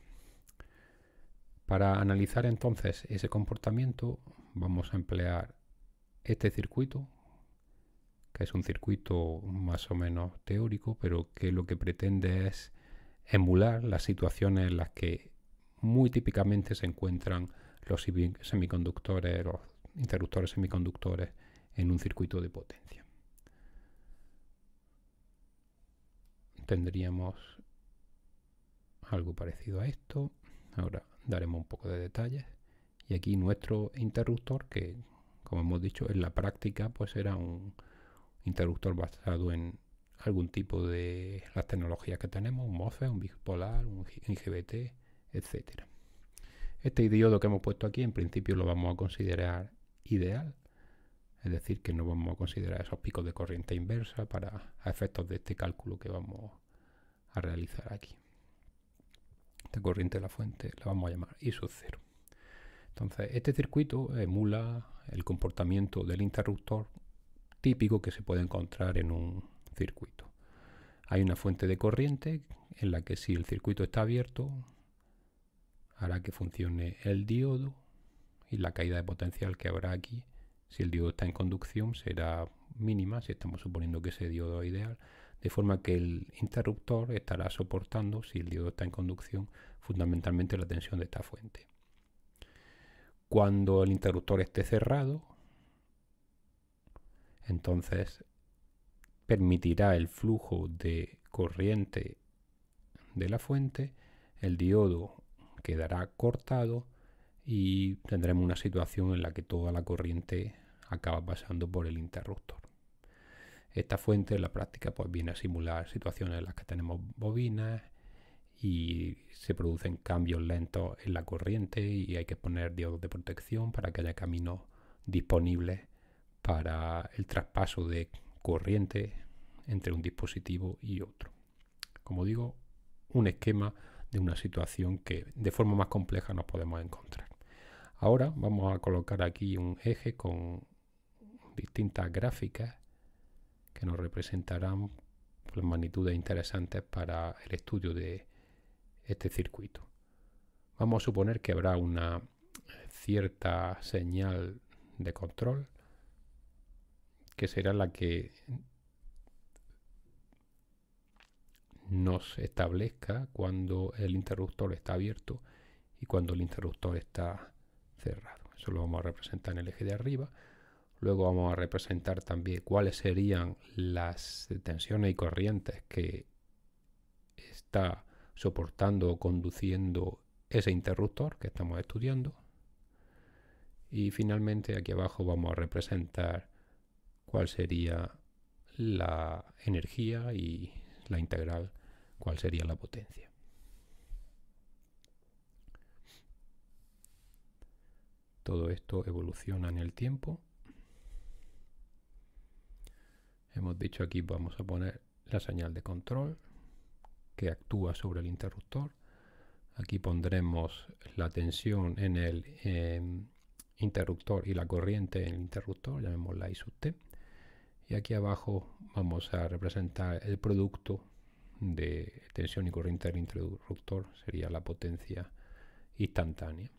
Para analizar entonces ese comportamiento vamos a emplear este circuito, que es un circuito más o menos teórico, pero que lo que pretende es emular las situaciones en las que muy típicamente se encuentran los semiconductores, los interruptores semiconductores en un circuito de potencia. Tendríamos algo parecido a esto. Ahora daremos un poco de detalles. Y aquí nuestro interruptor, que como hemos dicho en la práctica pues era un interruptor basado en algún tipo de las tecnologías que tenemos, un MOSFET, un bipolar, un IGBT, etcétera. Este diodo que hemos puesto aquí en principio lo vamos a considerar ideal, es decir, que no vamos a considerar esos picos de corriente inversa para efectos de este cálculo que vamos a realizar aquí. Esta corriente de la fuente la vamos a llamar I sub 0. Entonces, este circuito emula el comportamiento del interruptor típico que se puede encontrar en un circuito. Hay una fuente de corriente en la que si el circuito está abierto hará que funcione el diodo, y la caída de potencial que habrá aquí, si el diodo está en conducción, será mínima, si estamos suponiendo que ese diodo es ideal, de forma que el interruptor estará soportando, si el diodo está en conducción, fundamentalmente la tensión de esta fuente. Cuando el interruptor esté cerrado, entonces permitirá el flujo de corriente de la fuente, el diodo quedará cortado y tendremos una situación en la que toda la corriente acaba pasando por el interruptor. Esta fuente en la práctica pues viene a simular situaciones en las que tenemos bobinas y se producen cambios lentos en la corriente y hay que poner diodos de protección para que haya caminos disponibles para el traspaso de corriente entre un dispositivo y otro. Como digo, un esquema de una situación que de forma más compleja nos podemos encontrar. Ahora vamos a colocar aquí un eje con distintas gráficas que nos representarán las magnitudes interesantes para el estudio de este circuito. Vamos a suponer que habrá una cierta señal de control que será la que nos establezca cuando el interruptor está abierto y cuando el interruptor está cerrado. Eso lo vamos a representar en el eje de arriba. Luego vamos a representar también cuáles serían las tensiones y corrientes que está soportando o conduciendo ese interruptor que estamos estudiando. Y finalmente aquí abajo vamos a representar cuál sería la energía y la integral, cuál sería la potencia. Todo esto evoluciona en el tiempo. Hemos dicho aquí vamos a poner la señal de control que actúa sobre el interruptor. Aquí pondremos la tensión en el interruptor y la corriente en el interruptor, llamémosla I sub t. Y aquí abajo vamos a representar el producto de tensión y corriente del interruptor, sería la potencia instantánea,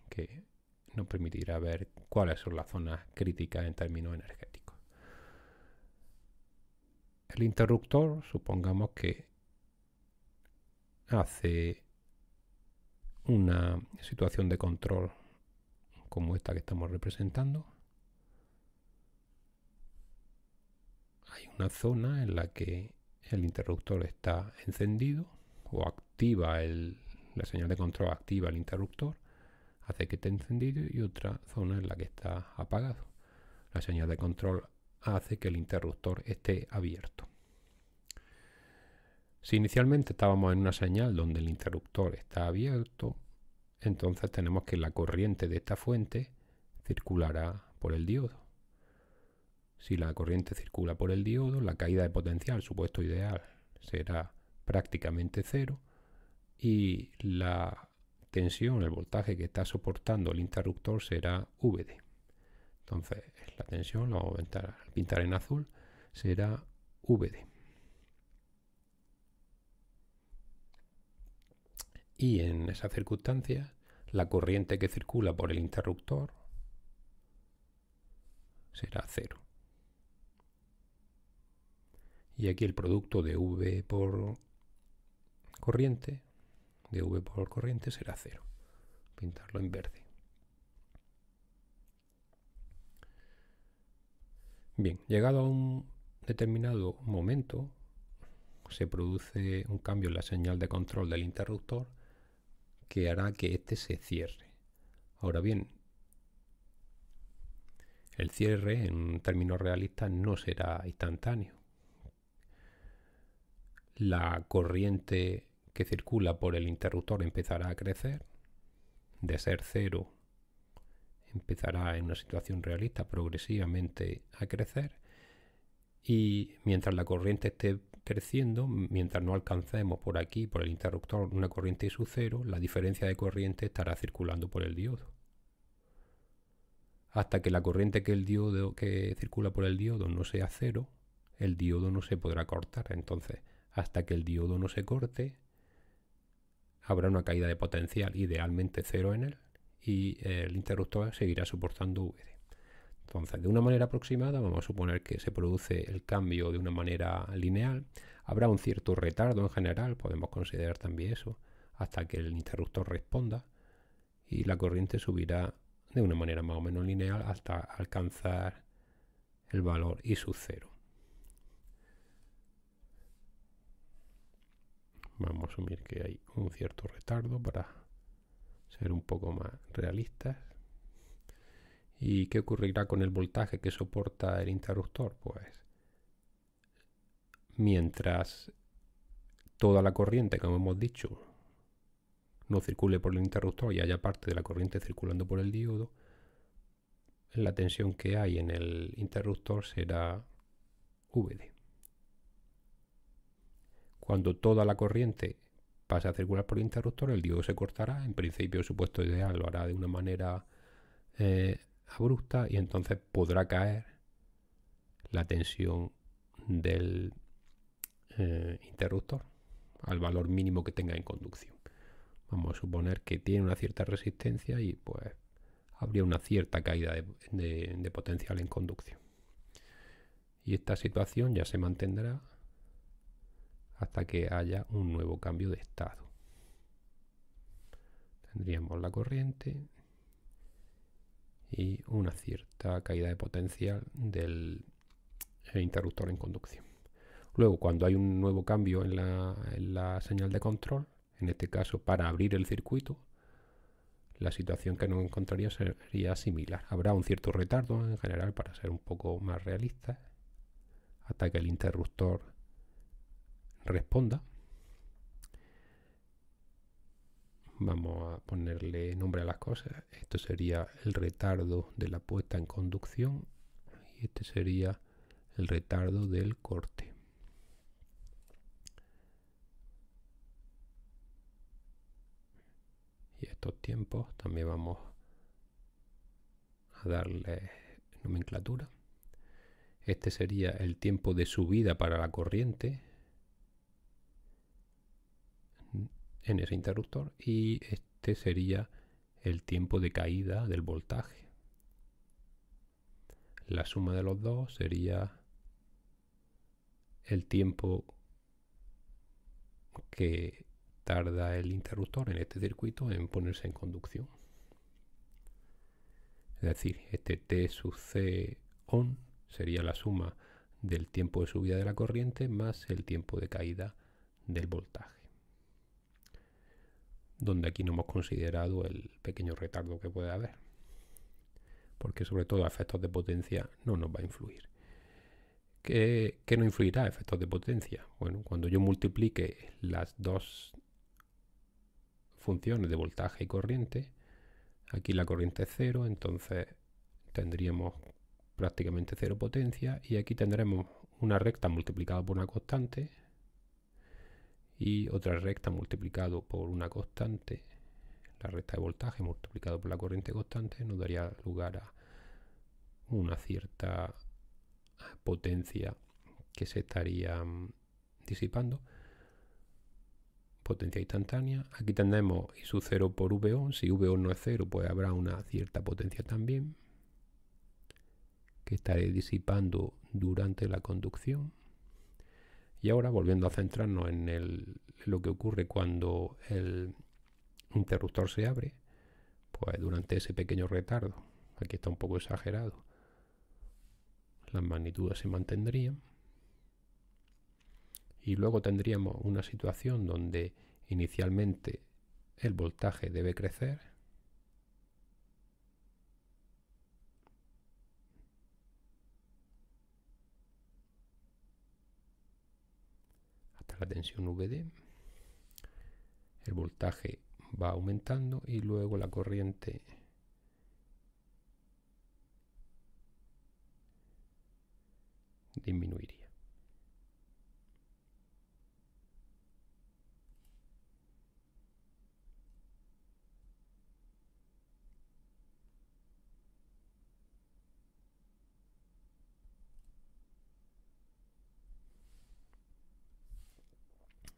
que nos permitirá ver cuáles son las zonas críticas en términos energéticos. El interruptor, supongamos que hace una situación de control como esta que estamos representando. Hay una zona en la que el interruptor está encendido o activa la señal de control activa el interruptor, hace que esté encendido, y otra zona en la que está apagado. La señal de control hace que el interruptor esté abierto. Si inicialmente estábamos en una señal donde el interruptor está abierto, entonces tenemos que la corriente de esta fuente circulará por el diodo. Si la corriente circula por el diodo, la caída de potencial, supuesto ideal, será prácticamente cero y la tensión, el voltaje que está soportando el interruptor será VD. Entonces la tensión, lo vamos a pintar en azul, será VD. Y en esas circunstancias, la corriente que circula por el interruptor será cero. Y aquí el producto de V por corriente, será cero. Pintarlo en verde. Bien, llegado a un determinado momento, se produce un cambio en la señal de control del interruptor que hará que éste se cierre. Ahora bien, el cierre en términos realistas no será instantáneo. La corriente que circula por el interruptor empezará a crecer, de ser cero empezará en una situación realista progresivamente a crecer, y mientras la corriente esté creciendo, mientras no alcancemos por aquí, por el interruptor, una corriente I sub 0, la diferencia de corriente estará circulando por el diodo. Hasta que la corriente que circula por el diodo no sea cero, el diodo no se podrá cortar. Entonces, hasta que el diodo no se corte, habrá una caída de potencial, idealmente cero en él, y el interruptor seguirá soportando VD. Entonces, de una manera aproximada, vamos a suponer que se produce el cambio de una manera lineal. Habrá un cierto retardo en general, podemos considerar también eso, hasta que el interruptor responda, y la corriente subirá de una manera más o menos lineal hasta alcanzar el valor I sub 0. Vamos a asumir que hay un cierto retardo para ser un poco más realistas. ¿Y qué ocurrirá con el voltaje que soporta el interruptor? Pues mientras toda la corriente, como hemos dicho, no circule por el interruptor y haya parte de la corriente circulando por el diodo, la tensión que hay en el interruptor será VD. Cuando toda la corriente pase a circular por el interruptor, el diodo se cortará. En principio, el supuesto ideal lo hará de una manera abrupta, y entonces podrá caer la tensión del interruptor al valor mínimo que tenga en conducción. Vamos a suponer que tiene una cierta resistencia y pues habría una cierta caída de potencial en conducción. Y esta situación ya se mantendrá hasta que haya un nuevo cambio de estado. Tendríamos la corriente y una cierta caída de potencial del interruptor en conducción. Luego, cuando hay un nuevo cambio en la señal de control, en este caso para abrir el circuito, la situación que nos encontraría sería similar. Habrá un cierto retardo en general, para ser un poco más realista, hasta que el interruptor responda. Vamos a ponerle nombre a las cosas. Esto sería el retardo de la puesta en conducción y este sería el retardo del corte. Y estos tiempos también vamos a darle nomenclatura. Este sería el tiempo de subida para la corriente en ese interruptor, y este sería el tiempo de caída del voltaje. La suma de los dos sería el tiempo que tarda el interruptor en este circuito en ponerse en conducción. Es decir, este T sub C on sería la suma del tiempo de subida de la corriente más el tiempo de caída del voltaje, donde aquí no hemos considerado el pequeño retardo que puede haber, porque sobre todo a efectos de potencia no nos va a influir. ¿Qué no influirá a efectos de potencia? Bueno, cuando yo multiplique las dos funciones de voltaje y corriente, aquí la corriente es cero, entonces tendríamos prácticamente cero potencia, y aquí tendremos una recta multiplicada por una constante y otra recta multiplicado por una constante. La recta de voltaje multiplicado por la corriente constante nos daría lugar a una cierta potencia que se estaría disipando, potencia instantánea. Aquí tendremos I sub 0 por V-on. Si V-on no es 0, pues habrá una cierta potencia también que estaré disipando durante la conducción. Y ahora, volviendo a centrarnos en lo que ocurre cuando el interruptor se abre, pues durante ese pequeño retardo, aquí está un poco exagerado, las magnitudes se mantendrían, y luego tendríamos una situación donde inicialmente el voltaje debe crecer hasta la tensión VD, el voltaje va aumentando y luego la corriente disminuiría.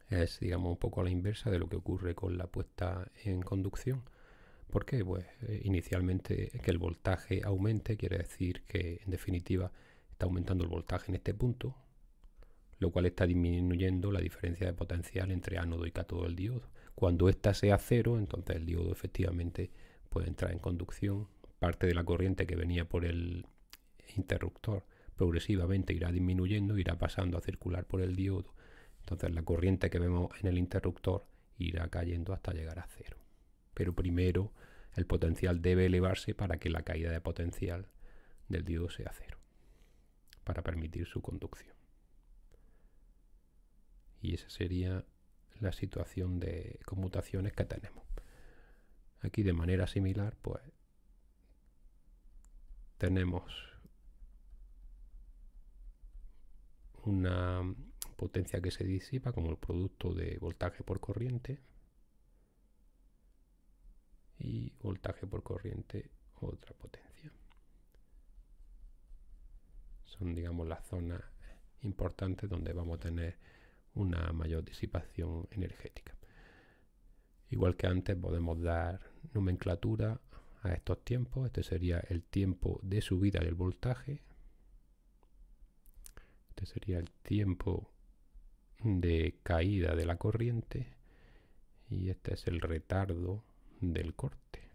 Es, digamos, un poco a la inversa de lo que ocurre con la puesta en conducción. ¿Por qué? Pues inicialmente que el voltaje aumente quiere decir que en definitiva está aumentando el voltaje en este punto, lo cual está disminuyendo la diferencia de potencial entre ánodo y cátodo del diodo. Cuando ésta sea cero, entonces el diodo efectivamente puede entrar en conducción. Parte de la corriente que venía por el interruptor progresivamente irá disminuyendo, irá pasando a circular por el diodo. Entonces la corriente que vemos en el interruptor irá cayendo hasta llegar a cero. Pero primero el potencial debe elevarse para que la caída de potencial del diodo sea cero, para permitir su conducción. Y esa sería la situación de conmutaciones que tenemos. Aquí de manera similar, pues tenemos una potencia que se disipa como el producto de voltaje por corriente y voltaje por corriente otra potencia. Son, digamos, las zonas importantes donde vamos a tener una mayor disipación energética. Igual que antes podemos dar nomenclatura a estos tiempos. Este sería el tiempo de subida del voltaje. Este sería el tiempo de caída de la corriente y este es el retardo del corte,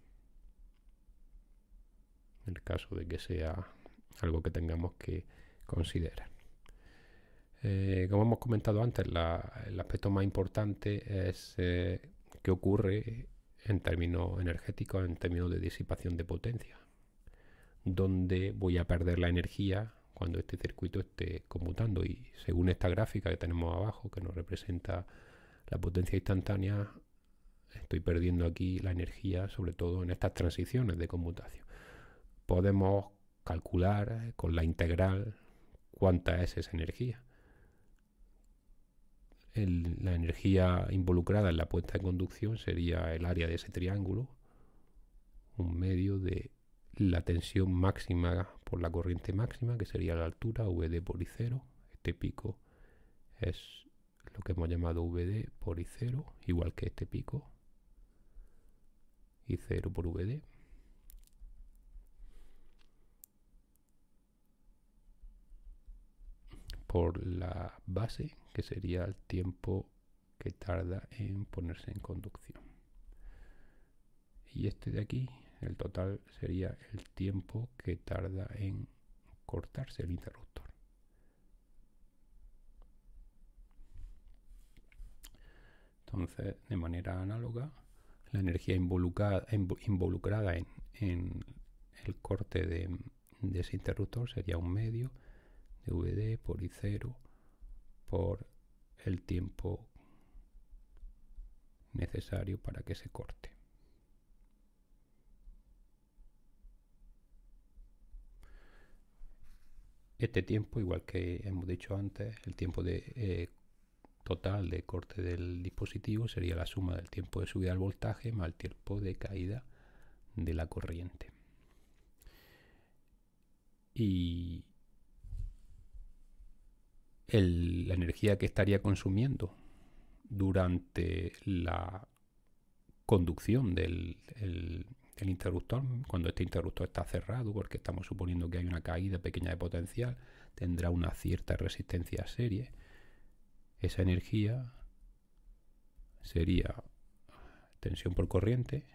en el caso de que sea algo que tengamos que considerar. Como hemos comentado antes, el aspecto más importante es qué ocurre en términos energéticos, en términos de disipación de potencia, dónde voy a perder la energía cuando este circuito esté conmutando. Y según esta gráfica que tenemos abajo, que nos representa la potencia instantánea, estoy perdiendo aquí la energía, sobre todo en estas transiciones de conmutación. Podemos calcular con la integral cuánta es esa energía. La energía involucrada en la puesta en conducción sería el área de ese triángulo, un medio de la tensión máxima por la corriente máxima, que sería la altura, VD por I0. Este pico es lo que hemos llamado VD por I0, igual que este pico, I0 por VD. Por la base, que sería el tiempo que tarda en ponerse en conducción. Y este de aquí, el total, sería el tiempo que tarda en cortarse el interruptor. Entonces, de manera análoga, la energía involucrada en el corte de ese interruptor sería un medio de VD por I0 por el tiempo necesario para que se corte. Este tiempo, igual que hemos dicho antes, el tiempo de total de corte del dispositivo sería la suma del tiempo de subida del voltaje más el tiempo de caída de la corriente. Y la energía que estaría consumiendo durante la conducción del interruptor, cuando este interruptor está cerrado, porque estamos suponiendo que hay una caída pequeña de potencial, tendrá una cierta resistencia a serie. Esa energía sería tensión por corriente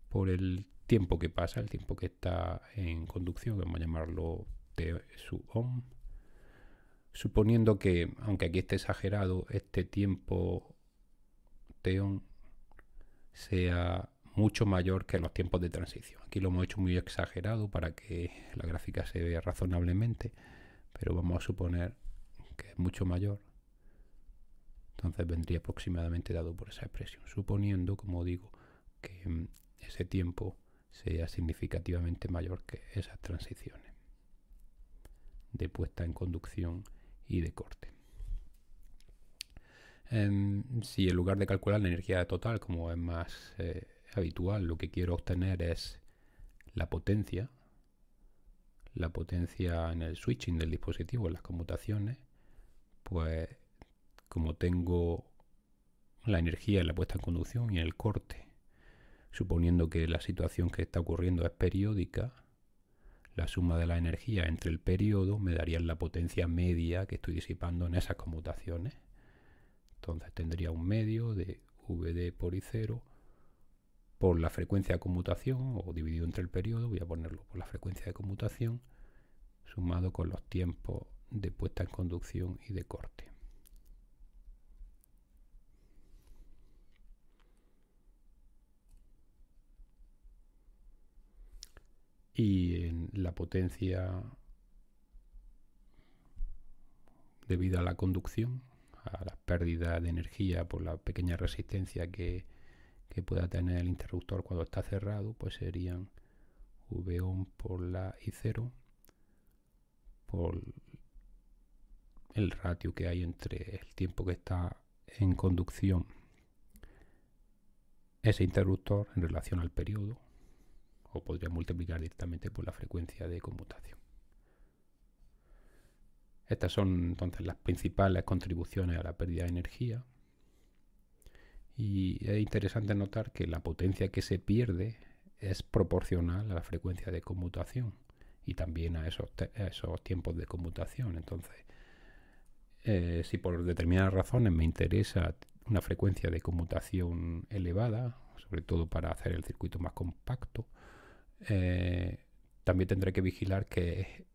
por el tiempo que pasa, el tiempo que está en conducción, vamos a llamarlo T sub ohm, suponiendo que, aunque aquí esté exagerado, este tiempo T ohm sea mucho mayor que los tiempos de transición. Aquí lo hemos hecho muy exagerado para que la gráfica se vea razonablemente, pero vamos a suponer que es mucho mayor. Entonces vendría aproximadamente dado por esa expresión, suponiendo, como digo, que ese tiempo sea significativamente mayor que esas transiciones de puesta en conducción y de corte. Si en lugar de calcular la energía total, como es más habitual, lo que quiero obtener es la potencia en el switching del dispositivo, en las conmutaciones, pues como tengo la energía en la puesta en conducción y en el corte, suponiendo que la situación que está ocurriendo es periódica, la suma de la energía entre el periodo me daría la potencia media que estoy disipando en esas conmutaciones. Entonces tendría un medio de Vd por I0 por la frecuencia de conmutación, o dividido entre el periodo, voy a ponerlo por la frecuencia de conmutación, sumado con los tiempos de puesta en conducción y de corte. Y en la potencia debido a la conducción, a la pérdida de energía por la pequeña resistencia que pueda tener el interruptor cuando está cerrado, pues serían V ohm por la I0 por el ratio que hay entre el tiempo que está en conducción ese interruptor en relación al periodo, o podría multiplicar directamente por la frecuencia de conmutación. Estas son entonces las principales contribuciones a la pérdida de energía. Y es interesante notar que la potencia que se pierde es proporcional a la frecuencia de conmutación y también a esos tiempos de conmutación. Entonces, si por determinadas razones me interesa una frecuencia de conmutación elevada, sobre todo para hacer el circuito más compacto, también tendré que vigilar que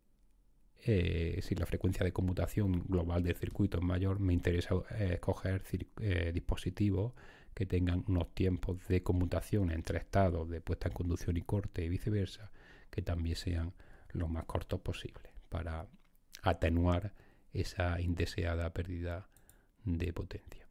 si la frecuencia de conmutación global del circuito es mayor, me interesa escoger dispositivos que tengan unos tiempos de conmutación entre estados de puesta en conducción y corte y viceversa, que también sean lo más cortos posible para atenuar esa indeseada pérdida de potencia.